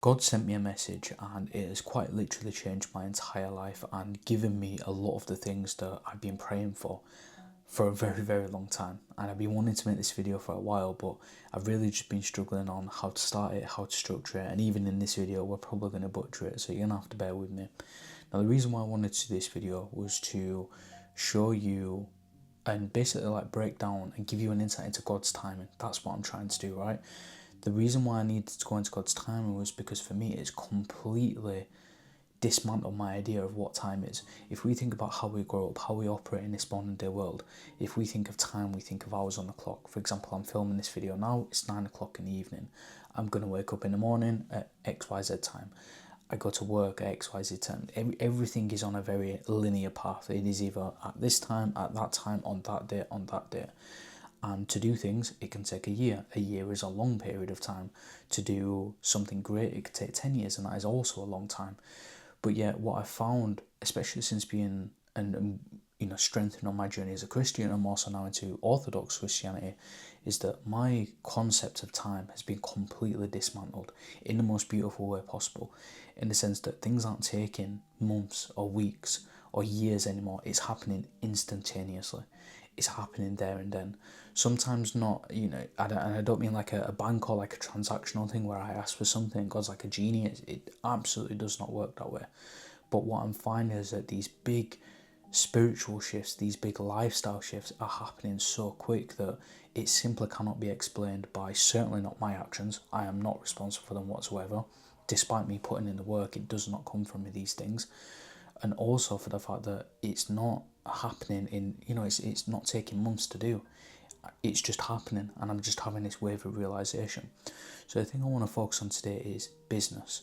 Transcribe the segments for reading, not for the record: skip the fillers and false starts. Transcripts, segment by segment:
God sent me a message and it has quite literally changed my entire life and given me a lot of the things that I've been praying for a very, very long time. And I've been wanting to make this video for a while, but I've really just been struggling on how to start it, how to structure it, and even in this video, we're probably going to butcher it, so you're going to have to bear with me. Now, the reason why I wanted to do this video was to show you and basically like break down and give you an insight into God's timing. That's what I'm trying to do, right? The reason why I needed to go into God's timing was because for me it's completely dismantled my idea of what time is. If we think about how we grow up, how we operate in this modern day world, if we think of time, we think of hours on the clock. For example, I'm filming this video now, it's 9 o'clock in the evening. I'm going to wake up in the morning at XYZ time. I go to work at XYZ time. Everything is on a very linear path. It is either at this time, at that time, on that day, on that day. And to do things, it can take a year. A year is a long period of time. To do something great, it could take 10 years, and that is also a long time. But yet, what I found, especially since being and strengthening on my journey as a Christian, and also now into Orthodox Christianity, is that my concept of time has been completely dismantled in the most beautiful way possible, in the sense that things aren't taking months or weeks or years anymore. It's happening instantaneously. It's happening there and then. Sometimes not, I don't mean like a bank or like a transactional thing where I ask for something, God's like a genie. It absolutely does not work that way. But what I'm finding is that these big spiritual shifts, these big lifestyle shifts are happening so quick that it simply cannot be explained by certainly not my actions. I am not responsible for them whatsoever. Despite me putting in the work, it does not come from me, these things. And also for the fact that it's not happening in, it's not taking months to do. It's just happening, and I'm just having this wave of realization. So the thing I want to focus on today is business.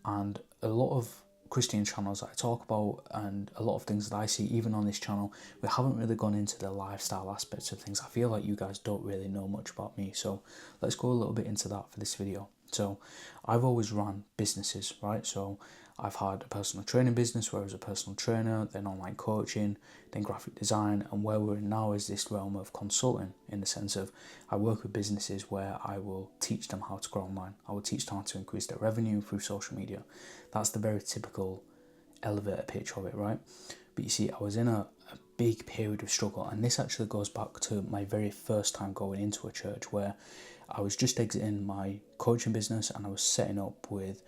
And a lot of Christian channels that I talk about and a lot of things that I see even on this channel, we haven't really gone into the lifestyle aspects of things. I feel like you guys don't really know much about me, so let's go a little bit into that for this video. So I've always run businesses, right? So I've had a personal training business where I was a personal trainer, then online coaching, then graphic design, and where we're in now is this realm of consulting, in the sense of I work with businesses where I will teach them how to grow online. I will teach them how to increase their revenue through social media. That's the very typical elevator pitch of it, right? But you see, I was in a big period of struggle, and this actually goes back to my very first time going into a church, where I was just exiting my coaching business and I was setting up with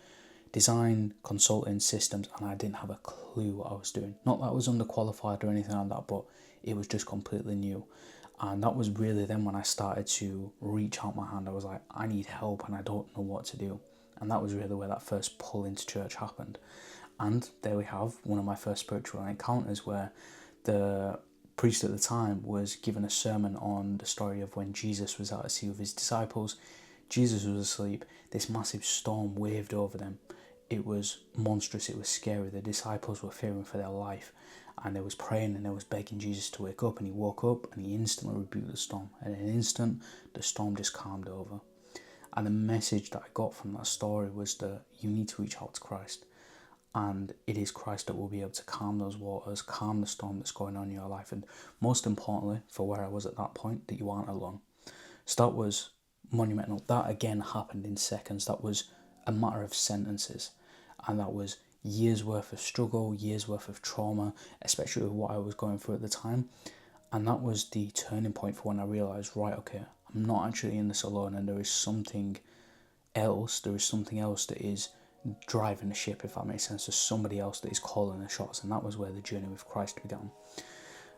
design, consulting, systems, and I didn't have a clue what I was doing. Not that I was underqualified or anything like that, but it was just completely new. And that was really then when I started to reach out my hand. I was like, I need help and I don't know what to do. And that was really where that first pull into church happened. And there we have one of my first spiritual encounters, where the priest at the time was given a sermon on the story of when Jesus was out at sea with his disciples. Jesus was asleep. This massive storm waved over them. It was monstrous. It was scary. The disciples were fearing for their life, and they was praying and they was begging Jesus to wake up, and he woke up and he instantly rebuked the storm. And in an instant, the storm just calmed over. And the message that I got from that story was that you need to reach out to Christ, and it is Christ that will be able to calm those waters, calm the storm that's going on in your life, and most importantly, for where I was at that point, that you aren't alone. So that was monumental. That again happened in seconds. That was a matter of sentences, and that was years worth of struggle, years worth of trauma, especially with what I was going through at the time. And that was the turning point for when I realized, right, okay, I'm not actually in this alone, and there is something else. There is something else that is driving the ship, if that makes sense. There's somebody else that is calling the shots, and that was where the journey with Christ began.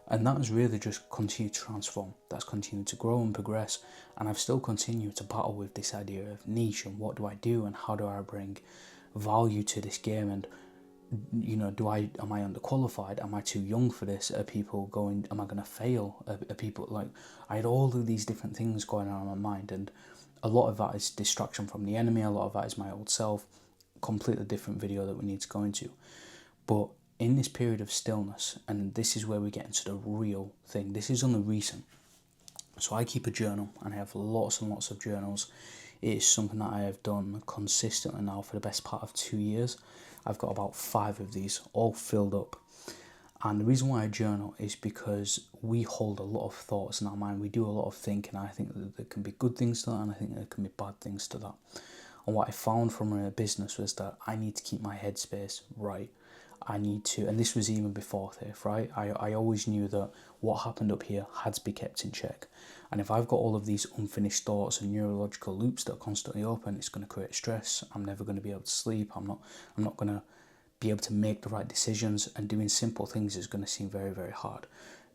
And that has really just continued to transform. That's continued to grow and progress. And I've still continued to battle with this idea of niche and what do I do and how do I bring value to this game. And, am I underqualified? Am I too young for this? Are people going, am I going to fail? Are people like, I had all of these different things going on in my mind. And a lot of that is distraction from the enemy. A lot of that is my old self. Completely different video that we need to go into. But in this period of stillness, and this is where we get into the real thing, this is only recent. So I keep a journal, and I have lots and lots of journals. It is something that I have done consistently now for the best part of 2 years. I've got about 5 of these all filled up. And the reason why I journal is because we hold a lot of thoughts in our mind. We do a lot of thinking. I think that there can be good things to that, and I think there can be bad things to that. And what I found from a business was that I need to keep my headspace right. I need to, and this was even before faith, right? I always knew that what happened up here had to be kept in check. And if I've got all of these unfinished thoughts and neurological loops that are constantly open, it's going to create stress. I'm never going to be able to sleep. I'm not going to be able to make the right decisions, and doing simple things is going to seem very, very hard.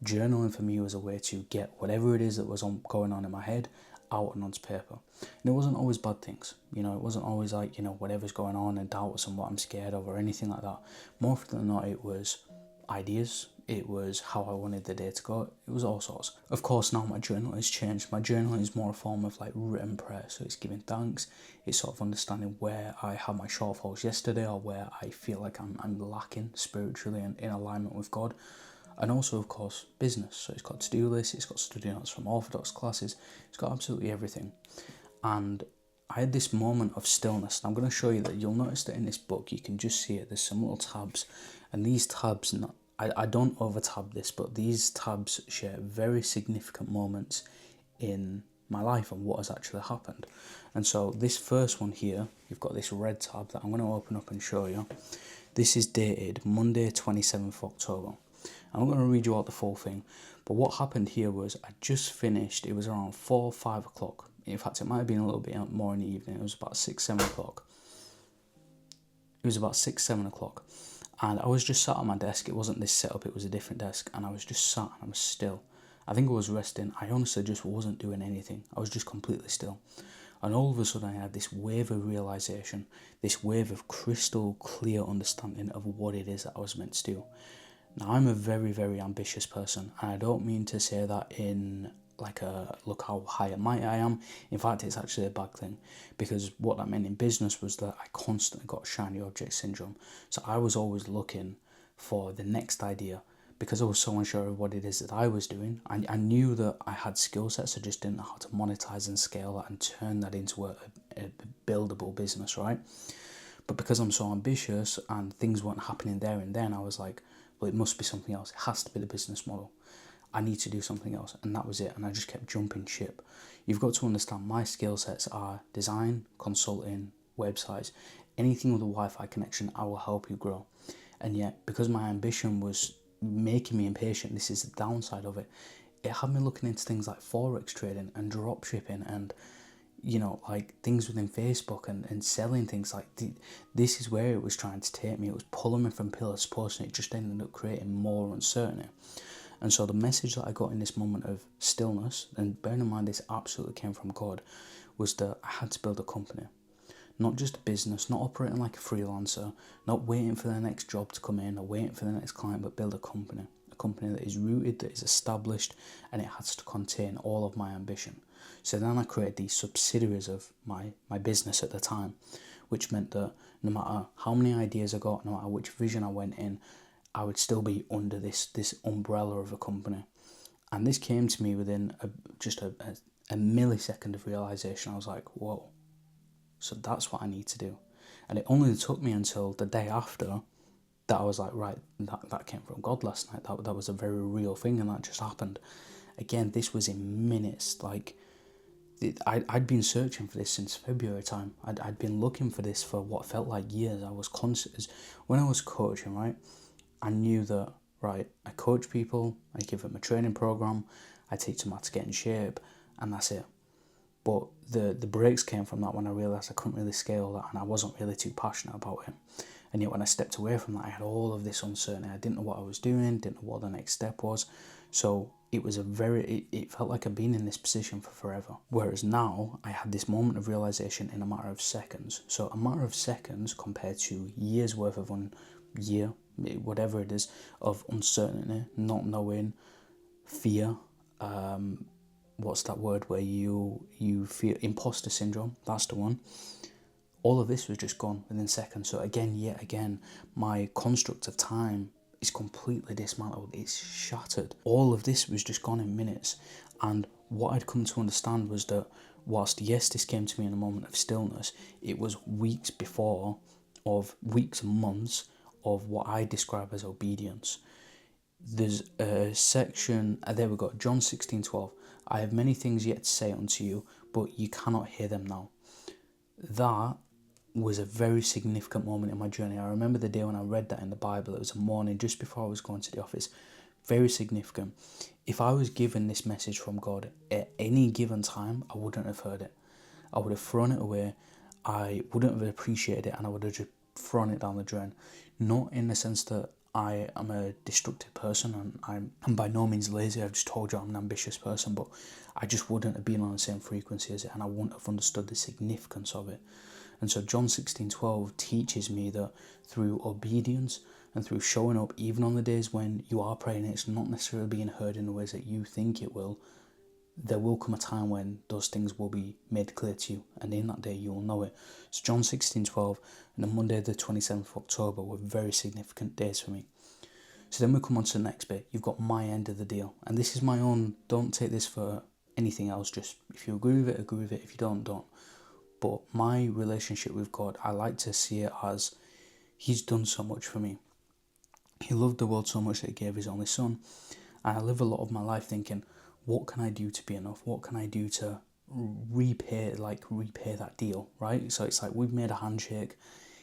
Journaling for me was a way to get whatever it is that was going on in my head out and onto paper. And it wasn't always bad things, it wasn't always like, whatever's going on and doubts and what I'm scared of or anything like that. More often than not, it was ideas, it was how I wanted the day to go, it was all sorts. Of course, now my journal has changed. My journaling is more a form of like written prayer, so it's giving thanks, it's sort of understanding where I had my shortfalls yesterday or where I feel like I'm lacking spiritually and in alignment with God. And also, of course, business. So it's got to-do lists, it's got study notes from Orthodox classes, it's got absolutely everything. And I had this moment of stillness. And I'm going to show you that. You'll notice that in this book, you can just see it. There's some little tabs. And these tabs, I don't over-tab this, but these tabs share very significant moments in my life and what has actually happened. And so this first one here, you've got this red tab that I'm going to open up and show you. This is dated Monday, 27th October. I'm not going to read you out the full thing, but what happened here was I just finished, it was around 4 or 5 o'clock. In fact, it might have been a little bit more in the evening. It was about 6, 7 o'clock. It was about 6, 7 o'clock. And I was just sat at my desk. It wasn't this setup, it was a different desk. And I was just sat and I was still. I think I was resting. I honestly just wasn't doing anything. I was just completely still. And all of a sudden I had this wave of realization, this wave of crystal clear understanding of what it is that I was meant to do. Now, I'm a very, very ambitious person, and I don't mean to say that in like a look how high and mighty I am. In fact, it's actually a bad thing, because what that meant in business was that I constantly got shiny object syndrome. So I was always looking for the next idea, because I was so unsure of what it is that I was doing. I knew that I had skill sets, I just didn't know how to monetize and scale that and turn that into a buildable business, right? But because I'm so ambitious and things weren't happening there and then, I was like, well, it must be something else. It has to be the business model. I need to do something else. And that was it. And I just kept jumping ship. You've got to understand my skill sets are design, consulting, websites, anything with a Wi-Fi connection, I will help you grow. And yet, because my ambition was making me impatient, this is the downside of it, it had me looking into things like Forex trading and drop shipping and like things within Facebook and selling things. Like this is where it was trying to take me. It was pulling me from pillar to post, and it just ended up creating more uncertainty. And so the message that I got in this moment of stillness, and bearing in mind this absolutely came from God, was that I had to build a company. Not just a business, not operating like a freelancer, not waiting for the next job to come in or waiting for the next client, but build a company. A company that is rooted, that is established, and it has to contain all of my ambition. So then I created these subsidiaries of my business at the time, which meant that no matter how many ideas I got, no matter which vision I went in, I would still be under this umbrella of a company. And this came to me within just a millisecond of realization. I was like, whoa, so that's what I need to do. And it only took me until the day after that I was like, right, that came from God last night. That was a very real thing, and that just happened. Again, this was in minutes. Like, I'd been searching for this since February time. I'd been looking for this for what felt like years. I was conscious. When I was coaching, right, I knew that, right, I coach people, I give them a training program, I teach them how to get in shape, and that's it. But the breaks came from that when I realised I couldn't really scale that, and I wasn't really too passionate about it. And yet when I stepped away from that, I had all of this uncertainty. I didn't know what I was doing, didn't know what the next step was. So it was it felt like I'd been in this position for forever. Whereas now, I had this moment of realisation in a matter of seconds. So a matter of seconds compared to years worth of whatever it is, of uncertainty, not knowing, fear, what's that word where you feel imposter syndrome, that's the one. All of this was just gone within seconds. So yet again, my construct of time is completely dismantled. It's shattered. All of this was just gone in minutes. And what I'd come to understand was that whilst, yes, this came to me in a moment of stillness, it was weeks and months of what I describe as obedience. There's a section, there we go, John 16:12. I have many things yet to say unto you, but you cannot hear them now. that was a very significant moment in my journey. I remember the day when I read that in the Bible. It was a morning just before I was going to the office. Very significant. If I was given this message from God at any given time, I wouldn't have heard it. I would have thrown it away. I wouldn't have appreciated it, and I would have just thrown it down the drain. Not in the sense that I am a destructive person and I'm by no means lazy. I've just told you I'm an ambitious person, but I just wouldn't have been on the same frequency as it, and I wouldn't have understood the significance of it. And so John 16:12 teaches me that through obedience and through showing up, even on the days when you are praying, it's not necessarily being heard in the ways that you think it will, there will come a time when those things will be made clear to you, and in that day you will know it. So John 16:12 and the Monday the 27th of October were very significant days for me. So then we come on to the next bit. You've got my end of the deal, and this is my own. Don't take this for anything else. Just if you agree with it, agree with it. If you don't. But my relationship with God, I like to see it as He's done so much for me. He loved the world so much that He gave His only Son. And I live a lot of my life thinking, what can I do to be enough? What can I do to repay that deal, right? So it's like we've made a handshake.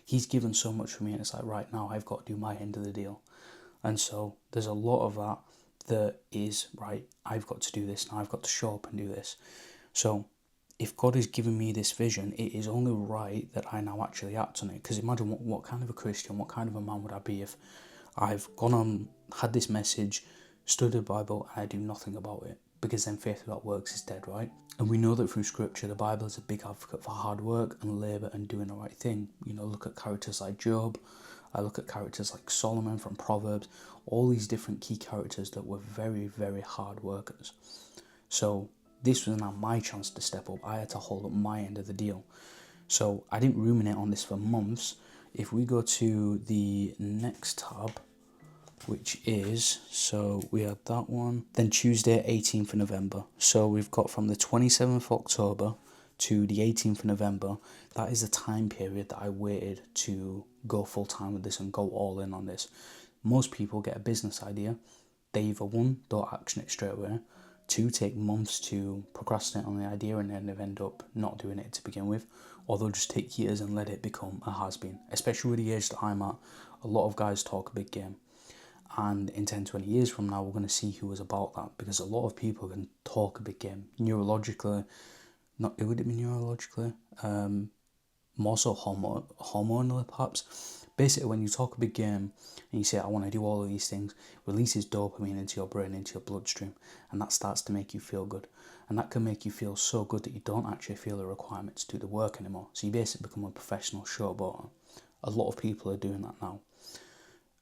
He's given so much for me, and it's like, right now I've got to do my end of the deal. And so there's a lot of that is, right, I've got to do this, and I've got to show up and do this. So if God has given me this vision, it is only right that I now actually act on it. Because imagine what kind of a Christian, what kind of a man would I be if I've gone on, had this message, studied the Bible, and I do nothing about it? Because then faith without works is dead, right? And we know that through Scripture, the Bible is a big advocate for hard work and labour and doing the right thing. You know, look at characters like Job. I look at characters like Solomon from Proverbs. All these different key characters that were very, very hard workers. So this was now my chance to step up. I had to hold up my end of the deal. So I didn't ruminate on this for months. If we go to the next tab, which is, so we had that one, then Tuesday 18th of November. So we've got from the 27th of October to the 18th of November. That is the time period that I waited to go full time with this and go all in on this. Most people get a business idea. They either, one, don't action it straight away. Two, take months to procrastinate on the idea and then they end up not doing it to begin with. Or they'll just take years and let it become a has-been. Especially with the age that I'm at, a lot of guys talk a big game. And in 10, 20 years from now, we're going to see who was about that. Because a lot of people can talk a big game. Neurologically, would it be neurologically? More so hormonally perhaps. Basically, when you talk a big game and you say, I want to do all of these things, releases dopamine into your brain, into your bloodstream, and that starts to make you feel good. And that can make you feel so good that you don't actually feel the requirement to do the work anymore. So you basically become a professional showboater. A lot of people are doing that now.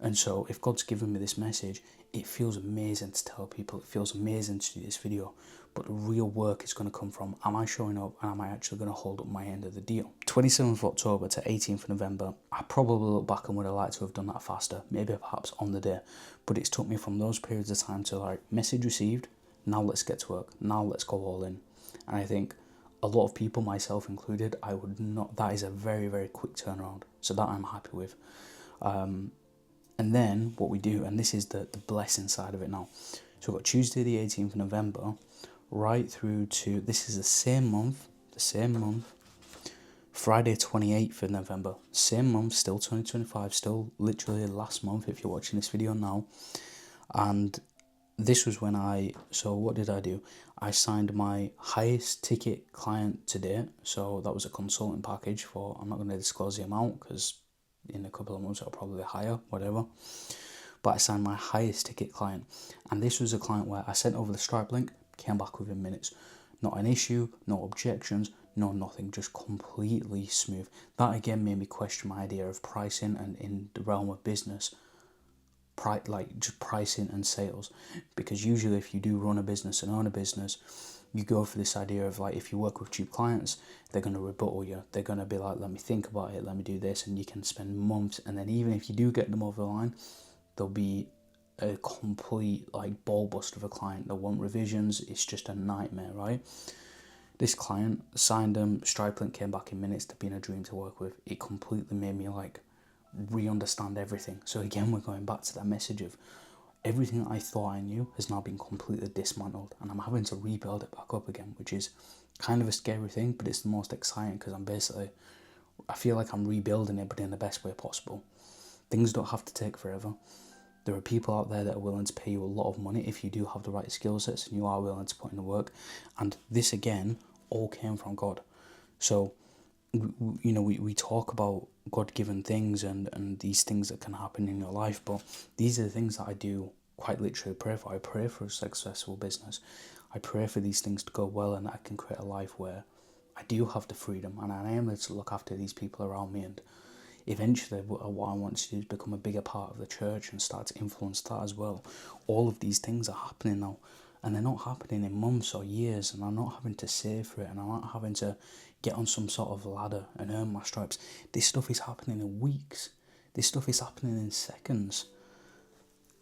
And so if God's given me this message, it feels amazing to tell people, it feels amazing to do this video, but the real work is going to come from, am I showing up and am I actually going to hold up my end of the deal? 27th of October to 18th of November, I probably look back and would have liked to have done that faster, maybe perhaps on the day, but it's took me from those periods of time to like, message received, now let's get to work, now let's go all in. And I think a lot of people, myself included, that is a very, very quick turnaround, so that I'm happy with. And then what we do, and this is the blessing side of it now. So we've got Tuesday the 18th of November, right through to, this is the same month, Friday 28th of November, same month, still 2025, still literally last month if you're watching this video now. And this was when so what did I do? I signed my highest ticket client to date. So that was a consulting package for, I'm not going to disclose the amount because in a couple of months it'll probably be higher, whatever. But I signed my highest ticket client, and this was a client where I sent over the Stripe link, came back within minutes. Not an issue, no objections, no nothing, just completely smooth. That again made me question my idea of pricing, and in the realm of business, just pricing and sales. Because usually if you do run a business and own a business, you go for this idea of like, if you work with cheap clients, they're going to rebuttal you. They're going to be like, let me think about it, let me do this, and you can spend months. And then even if you do get them over the line, there'll be a complete like ball bust of a client. They want revisions. It's just a nightmare, right? This client signed them, Stripe link came back in minutes. They've been a dream to work with. It completely made me like re-understand everything. So again, we're going back to that message of everything I thought I knew has now been completely dismantled, and I'm having to rebuild it back up again, which is kind of a scary thing, but it's the most exciting because I feel like I'm rebuilding it, but in the best way possible. Things don't have to take forever. There are people out there that are willing to pay you a lot of money if you do have the right skill sets and you are willing to put in the work. And this, again, all came from God. So, we talk about God-given things and these things that can happen in your life, but these are the things that I do quite literally pray for. I pray for a successful business. I pray for these things to go well and that I can create a life where I do have the freedom and I am able to look after these people around me, and eventually what I want to do is become a bigger part of the church and start to influence that as well. All of these things are happening now, and they're not happening in months or years, and I'm not having to save for it, and I'm not having to get on some sort of ladder and earn my stripes. This stuff is happening in weeks. This stuff is happening in seconds.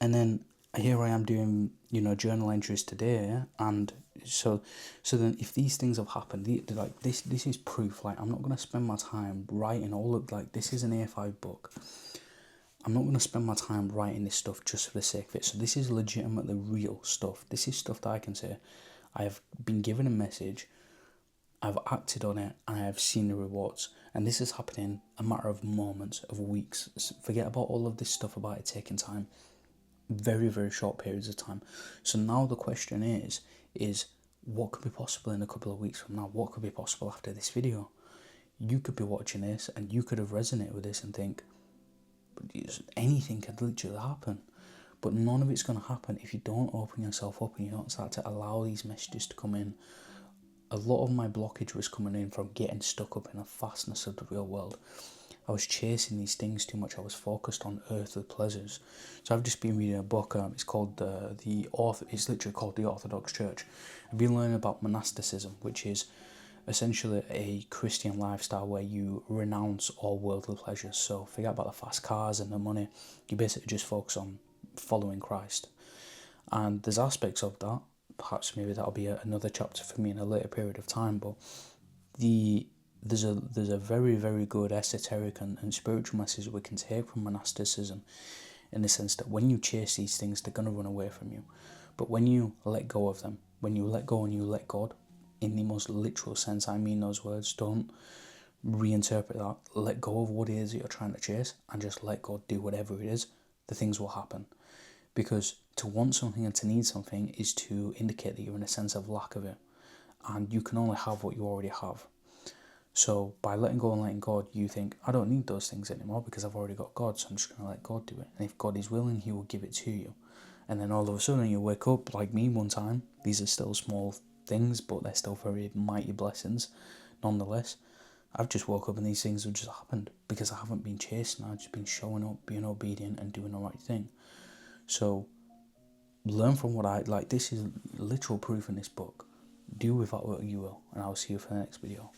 And then here I am doing, journal entries today, and so then if these things have happened, like this is proof. Like, I'm not going to spend my time writing all of, like, this is an A5 book. I'm not going to spend my time writing this stuff just for the sake of it. So this is legitimately real stuff. This is stuff that I can say I have been given a message, I've acted on it, and I have seen the rewards. And this is happening a matter of moments, of weeks. Forget about all of this stuff about it taking time. Very, very short periods of time. So now the question is what could be possible in a couple of weeks from now? What could be possible after this video? You could be watching this and you could have resonated with this and think, anything could literally happen. But none of it's going to happen if you don't open yourself up and you don't start to allow these messages to come in. A lot of my blockage was coming in from getting stuck up in the fastness of the real world. I was chasing these things too much. I was focused on earthly pleasures. So I've just been reading a book. It's called It's literally called The Orthodox Church. I've been learning about monasticism, which is essentially a Christian lifestyle where you renounce all worldly pleasures. So forget about the fast cars and the money. You basically just focus on following Christ. And there's aspects of that. Perhaps maybe that'll be another chapter for me in a later period of time. But there's a very, very good esoteric and spiritual message we can take from monasticism, in the sense that when you chase these things, they're going to run away from you. But when you let go of them, when you let go and you let God, in the most literal sense, I mean those words, don't reinterpret that. Let go of what it is that you're trying to chase and just let God do whatever it is, the things will happen. Because to want something and to need something is to indicate that you're in a sense of lack of it. And you can only have what you already have. So by letting go and letting God, you think, I don't need those things anymore because I've already got God, so I'm just going to let God do it. And if God is willing, he will give it to you. And then all of a sudden you wake up like me one time. These are still small things, but they're still very mighty blessings nonetheless. I've just woke up and these things have just happened because I haven't been chasing. I've just been showing up, being obedient and doing the right thing. So learn from this is literal proof in this book. Do with that what you will, and I'll see you for the next video.